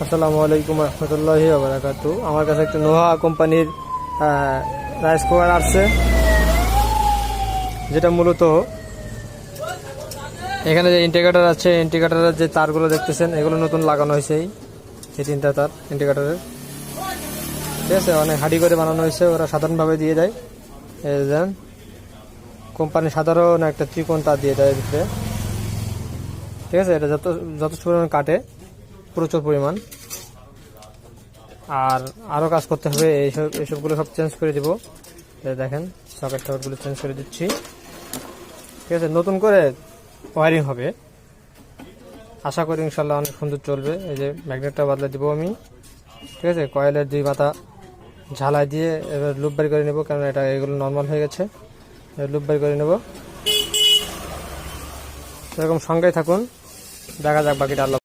আসসালামু আলাইকুম রহমতুল্লাহি ওয়া বারাকাতুহু। আমার কাছে একটা নোহা কোম্পানির রাইস কুকার আসছে, যেটা মূলত এখানে যে ইন্ডিকেটর আছে, ইন্ডিকেটরের যে তারগুলো দেখতেছেন এগুলো নতুন লাগানো হয়েছে। এই তিনটা তার ইন্ডিকেটরের, ঠিক আছে, অনেক হাডি করে বানানো হয়েছে। ওরা সাধারণভাবে দিয়ে দেয়, এই দেন কোম্পানি সাধারণ একটা ত্রিকোণ তার দিয়ে দেয় ভিতরে, ঠিক আছে। এটা যথেষ্ট পরিমাণ কাটে, প্রচুর পরিমাণ। আর আরও কাজ করতে হবে, এইসবগুলো সব চেঞ্জ করে দেবো। দেখেন সকেট টকেটগুলো চেঞ্জ করে দিচ্ছি, ঠিক আছে। নতুন করে ওয়ারিং হবে, আশা করি ইনশাল্লাহ অনেক সুন্দর চলবে। এই যে ম্যাগনেটটা বদলে দিব আমি, ঠিক আছে। কয়েলের দুই মাথা ঝালাই দিয়ে এবার লুপ বাড়ি করে নেব, কারণ এটা এগুলো নর্মাল হয়ে গেছে। লুপ বাড়ি করে নেব, এরকম সঙ্গেই থাকুন, দেখা যাক বাকিটা আল্লাহ।